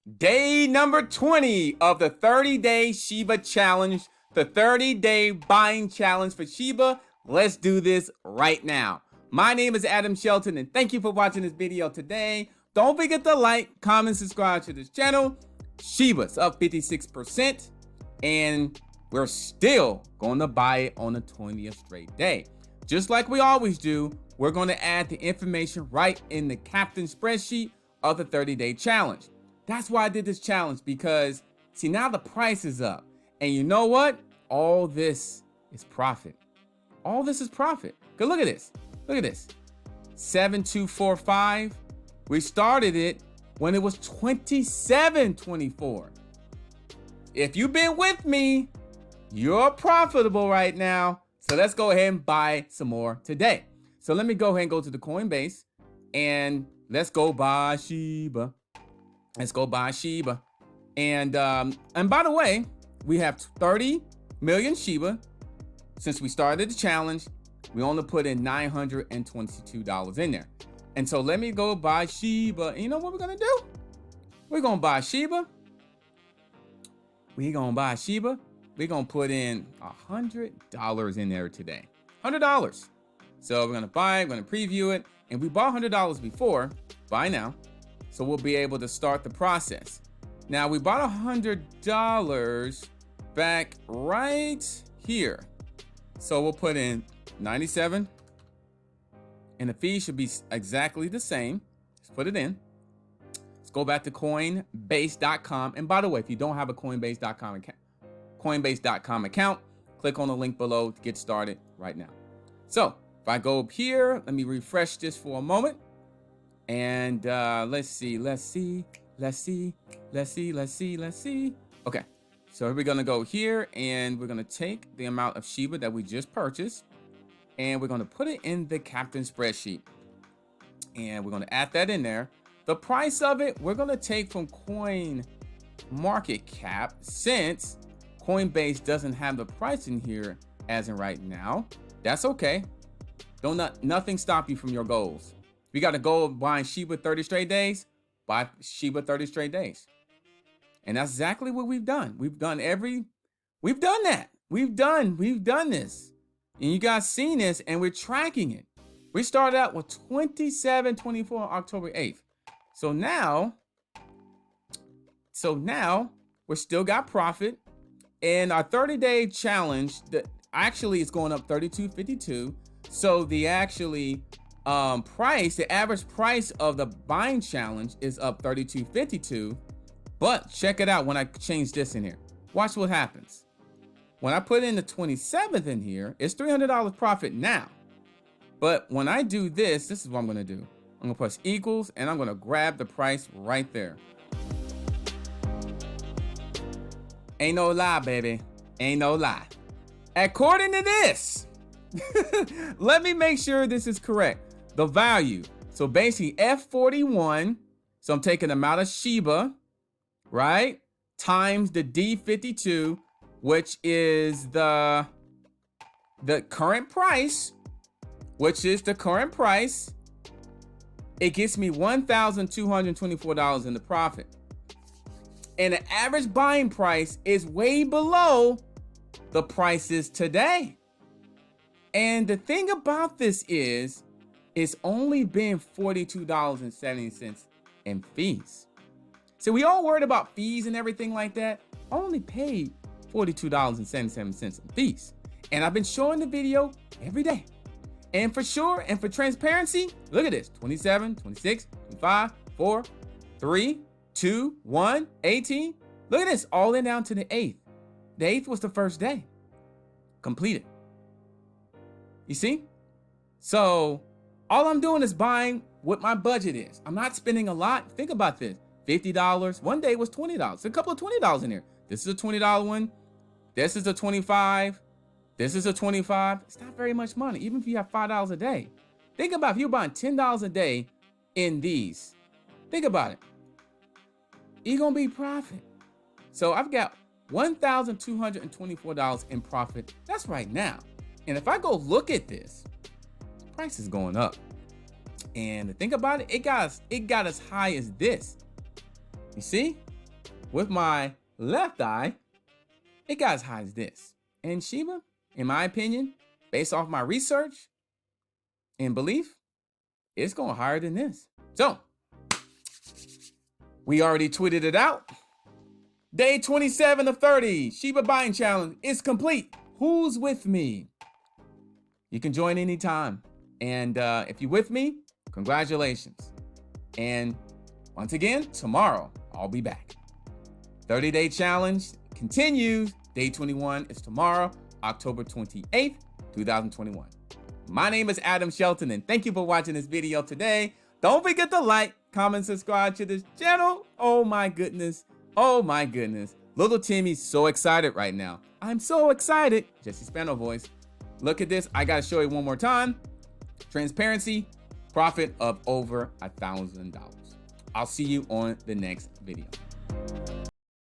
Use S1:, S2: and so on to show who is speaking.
S1: Day number 20 of the 30-day Shiba challenge, the 30-day buying challenge for Shiba. Let's do this right now. My name is Adam Shelton, and thank you for watching this video today. Don't forget to like, comment, subscribe to this channel. Shiba's up 56%, and we're still going to buy it on the 20th straight day. Just like we always do, we're going to add the information right in the captain spreadsheet of the 30-day challenge. That's why I did this challenge, because see, now the price is up, and you know what? All this is profit. All this is profit. Cause look at this. Look at this. 7245. We started it when it was 2724. If you've been with me, you're profitable right now. So let's go ahead and buy some more today. So let me go ahead and go to the Coinbase, and let's go buy Shiba. Let's go buy Shiba. And by the way, we have 30 million Shiba. Since we started the challenge, we only put in $922 in there. And so let me go buy Shiba. And you know what we're gonna do? We're gonna buy Shiba. We're gonna buy Shiba. We're gonna put in $100 in there today. $100. So we're gonna buy it, we're gonna preview it. And we bought $100 before, buy now. So we'll be able to start the process. Now we bought $100 back right here. So we'll put in 97, and the fee should be exactly the same. Let's put it in. Let's go back to Coinbase.com. And by the way, if you don't have a Coinbase.com account, click on the link below to get started right now. So if I go up here, let me refresh this for a moment. And let's see. Okay, so we're gonna go here, and we're gonna take the amount of Shiba that we just purchased, and we're gonna put it in the captain spreadsheet, and we're gonna add that in there. The price of it, we're gonna take from Coin Market Cap, since Coinbase doesn't have the price in here as in right now. That's okay. Nothing stop you from your goals. We got a goal of buying Shiba 30 straight days, buy Shiba 30 straight days. And that's exactly what we've done. We've done that. We've done this. And you guys seen this, and we're tracking it. We started out with 2724 on October 8th. So now we're still got profit. And our 30-day challenge, actually it's going up 32.52. So the the average price of the buying challenge is up 32.52. But check it out when I change this in here. Watch what happens. When I put in the 27th in here, it's $300 profit now. But when I do this, this is what I'm gonna do. I'm gonna press equals, and I'm gonna grab the price right there. Ain't no lie, baby. Ain't no lie. According to this, let me make sure this is correct. The value, so basically F41, so I'm taking the amount of Shiba, right, times the D52, which is the current price, it gets me $1,224 in the profit. And the average buying price is way below the prices today. And the thing about this is, it's only been $42.70 in fees. So we all worried about fees and everything like that. I only paid $42.77 in fees. And I've been showing the video every day. And for sure, and for transparency, look at this. 27, 26, 25, 4, 3, 2, 1, 18. Look at this, all in down to the 8th. The 8th was the first day. Completed. You see? So all I'm doing is buying what my budget is. I'm not spending a lot. Think about this. $50. One day was $20. A couple of $20 in there. This is a $20 one. This is a $25. This is a $25. It's not very much money, even if you have $5 a day. Think about if you're buying $10 a day in these. Think about it. You're going to be profit. So I've got $1,224 in profit. That's right now. And if I go look at this, price is going up. And think about it, it got as high as this. You see? with my left eye, it got as high as this. And Shiba, in my opinion, based off my research and belief, it's going higher than this. So, we already tweeted it out. Day 27 of 30, Shiba buying challenge is complete. Who's with me? You can join anytime. And if you're with me, congratulations. And once again, tomorrow, I'll be back. 30-day challenge continues. Day 21 is tomorrow, October 28th, 2021. My name is Adam Shelton, and thank you for watching this video today. Don't forget to like, comment, subscribe to this channel. Oh my goodness. Oh my goodness. Little Timmy's so excited right now. I'm so excited. Jesse Spano voice. Look at this. I got to show you one more time. Transparency, profit of over $1,000. I'll see you on the next video.